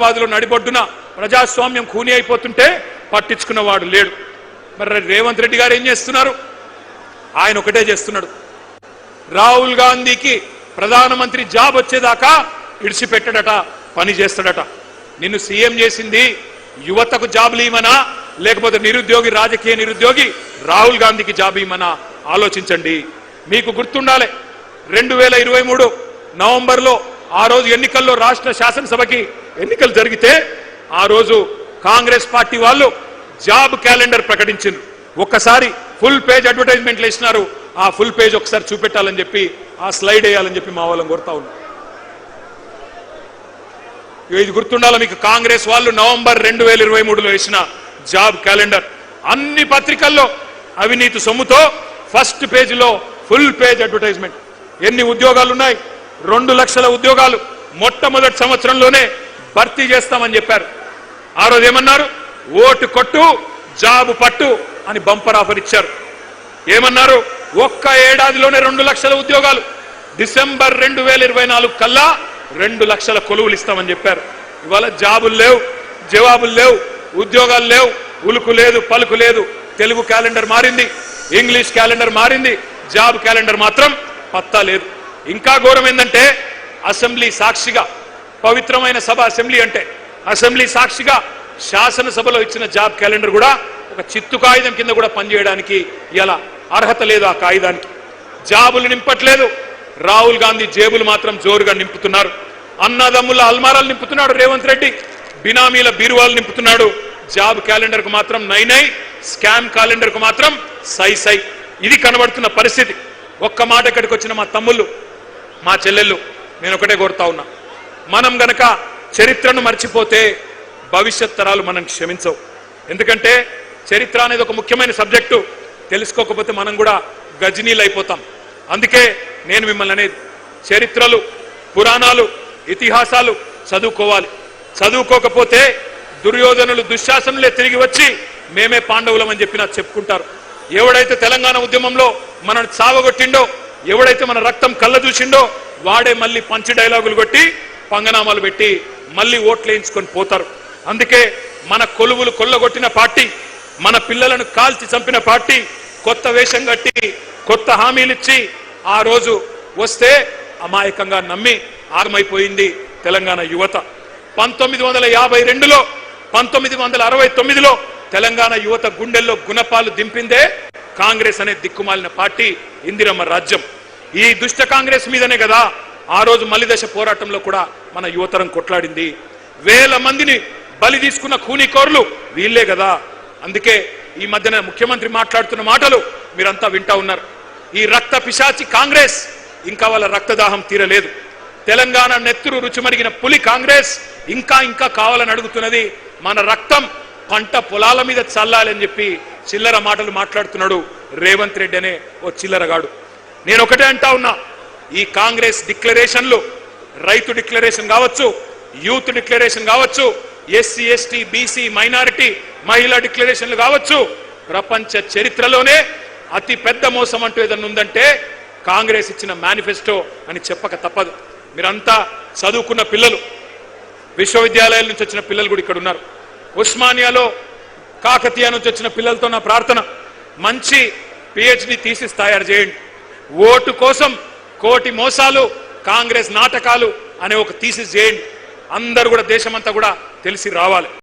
హైదరాబాద్లో నడిబొడ్డున ప్రజాస్వామ్యం ఖూనీ అయిపోతుంటే పట్టించుకున్నవాడు లేడు. మరి రేవంత్ రెడ్డి గారు ఏం చేస్తున్నారు? ఆయన ఒకటే చేస్తున్నాడు. రాహుల్ గాంధీకి ప్రధానమంత్రి జాబ్ వచ్చేదాకా ఇడిచిపెట్టడట, పని చేస్తాడట. నిన్ను సీఎం చేసింది యువతకు జాబులు ఇవ్వమనా, లేకపోతే నిరుద్యోగి, రాజకీయ నిరుద్యోగి రాహుల్ గాంధీకి జాబ్ ఇవ్వమనా? ఆలోచించండి. మీకు గుర్తుండాలి, 2023 నవంబర్లో ఆ రోజు ఎన్నికల్లో రాష్ట్ర శాసనసభకి ఎన్నికలు జరిగితే ఆ రోజు కాంగ్రెస్ పార్టీ వాళ్ళు జాబ్ క్యాలెండర్ ప్రకటించారు. ఒక్కసారి ఫుల్ పేజ్ అడ్వర్టైజ్మెంట్లు ఇచ్చినారు. ఆ ఫుల్ పేజ్ ఒకసారి చూపెట్టాలని చెప్పి, ఆ స్లైడ్ వేయాలని చెప్పి మా వాళ్ళని కోరుతా ఉన్నాం. ఇది గుర్తుండాలి మీకు. కాంగ్రెస్ వాళ్ళు నవంబర్ 2023లో ఇచ్చిన జాబ్ క్యాలెండర్ అన్ని పత్రికల్లో అవినీతి సొమ్ముతో ఫస్ట్ పేజీలో ఫుల్ పేజ్ అడ్వర్టైజ్మెంట్. ఎన్ని ఉద్యోగాలు ఉన్నాయి? 2 లక్షల ఉద్యోగాలు మొట్టమొదటి సంవత్సరంలోనే భర్తీ చేస్తామని చెప్పారు. ఆ రోజు ఏమన్నారు? ఓటు కొట్టు, జాబు పట్టు అని బంపర్ ఆఫర్ ఇచ్చారు. ఏమన్నారు? ఒక్క ఏడాదిలోనే 2 లక్షల ఉద్యోగాలు, డిసెంబర్ 2024 కల్లా 2 లక్షల కొలువులు ఇస్తామని చెప్పారు. ఇవాళ జాబులు లేవు, జవాబులు లేవు, ఉద్యోగాలు లేవు, ఉలుకు లేదు, పలుకు లేదు. తెలుగు క్యాలెండర్ మారింది, ఇంగ్లీష్ క్యాలెండర్ మారింది, జాబ్ క్యాలెండర్ మాత్రం పత్తా లేదు. ఇంకా ఘోరం ఏంటంటే, అసెంబ్లీ సాక్షిగా, పవిత్రమైన సభ అసెంబ్లీ అంటే, అసెంబ్లీ సాక్షిగా శాసనసభలో ఇచ్చిన జాబ్ క్యాలెండర్ కూడా ఒక చిత్తు కాగితం కింద కూడా పనిచేయడానికి ఇలా అర్హత లేదు. ఆ కాగితానికి జాబులు నింపట్లేదు. రాహుల్ గాంధీ జేబులు మాత్రం జోరుగా నింపుతున్నారు. అన్నదమ్ముల అల్మారాలు నింపుతున్నాడు రేవంత్ రెడ్డి, బినామీల బీరువాలు నింపుతున్నాడు. జాబ్ క్యాలెండర్ కు మాత్రం నై, స్కామ్ క్యాలెండర్ కు మాత్రం సై. ఇది కనబడుతున్న పరిస్థితి. ఒక్క మాట ఇక్కడికి వచ్చిన మా తమ్ముళ్ళు, మా చెల్లెళ్ళు, నేను ఒకటే కోరుతా ఉన్నా, మనం గనక చరిత్రను మర్చిపోతే భవిష్యత్ తరాలు మనం క్షమించవు. ఎందుకంటే చరిత్ర అనేది ఒక ముఖ్యమైన సబ్జెక్టు. తెలుసుకోకపోతే మనం కూడా గజనీలు అయిపోతాం. అందుకే నేను మిమ్మల్ని అనేది, చరిత్రలు, పురాణాలు, ఇతిహాసాలు చదువుకోవాలి. చదువుకోకపోతే దుర్యోధనులు, దుశ్శాసనులే తిరిగి వచ్చి మేమే పాండవులం అని చెప్పి నాకు చెప్పుకుంటారు. ఎవడైతే తెలంగాణ ఉద్యమంలో మనను చావగొట్టిండో, ఎవడైతే మన రక్తం కళ్ళ చూసిండో, వాడే మళ్ళీ పంచి డైలాగులు కొట్టి పంగనామాలు పెట్టి మళ్ళీ ఓట్లు వేయించుకొని పోతారు. అందుకే మన కొలువులు కొల్లగొట్టిన పార్టీ, మన పిల్లలను కాల్చి చంపిన పార్టీ కొత్త వేషం కట్టి కొత్త హామీలిచ్చి ఆ రోజు వస్తే అమాయకంగా నమ్మి ఆగమైపోయింది తెలంగాణ యువత. 1952లో 1969లో తెలంగాణ యువత గుండెల్లో గుణపాలు దింపిందే కాంగ్రెస్ అనే దిక్కుమాలిన పార్టీ, ఇందిరమ్మ రాజ్యం. ఈ దుష్ట కాంగ్రెస్ మీదనే కదా ఆ రోజు మలిదశ పోరాటంలో కూడా మన యువతరం కొట్లాడింది. వేల మందిని బలి తీసుకున్న ఖూనీకోర్లు వీళ్లే కదా. అందుకే ఈ మధ్యన ముఖ్యమంత్రి మాట్లాడుతున్న మాటలు మీరంతా వింటా ఉన్నారు. ఈ రక్త పిశాచి కాంగ్రెస్ ఇంకా వాళ్ళ రక్తదాహం తీరలేదు. తెలంగాణ నెత్తురు రుచిమరిగిన పులి కాంగ్రెస్ ఇంకా కావాలని అడుగుతున్నది. మన రక్తం పంట పొలాల మీద చల్లాలని చెప్పి చిల్లర మాటలు మాట్లాడుతున్నాడు రేవంత్ రెడ్డి అనే ఓ చిల్లరగాడు. నేను ఒకటే అంటా ఉన్నా, ఈ కాంగ్రెస్ డిక్లరేషన్లు, రైతు డిక్లరేషన్ కావచ్చు, యూత్ డిక్లరేషన్ కావచ్చు, ఎస్సీ ఎస్టీ బీసీ మైనారిటీ మహిళా డిక్లరేషన్లు కావచ్చు, ప్రపంచ చరిత్రలోనే అతి పెద్ద మోసం అంటూ ఏదన్నా ఉందంటే కాంగ్రెస్ ఇచ్చిన మేనిఫెస్టో అని చెప్పక తప్పదు. మీరంతా చదువుకున్న పిల్లలు, విశ్వవిద్యాలయాల నుంచి వచ్చిన పిల్లలు కూడా ఇక్కడ ఉన్నారు. ఉస్మానియాలో, కాకతీయ నుంచి వచ్చిన పిల్లలతో నా ప్రార్థన, మంచి పిహెచ్డి థీసిస్ తయారు చేయండి. ఓటు కోసం కోటి మోసాలు, కాంగ్రెస్ నాటకాలు అనే ఒక థీసిస్ చేయండి. అందరూ కూడా, దేశమంతా కూడా తెలిసి రావాలి.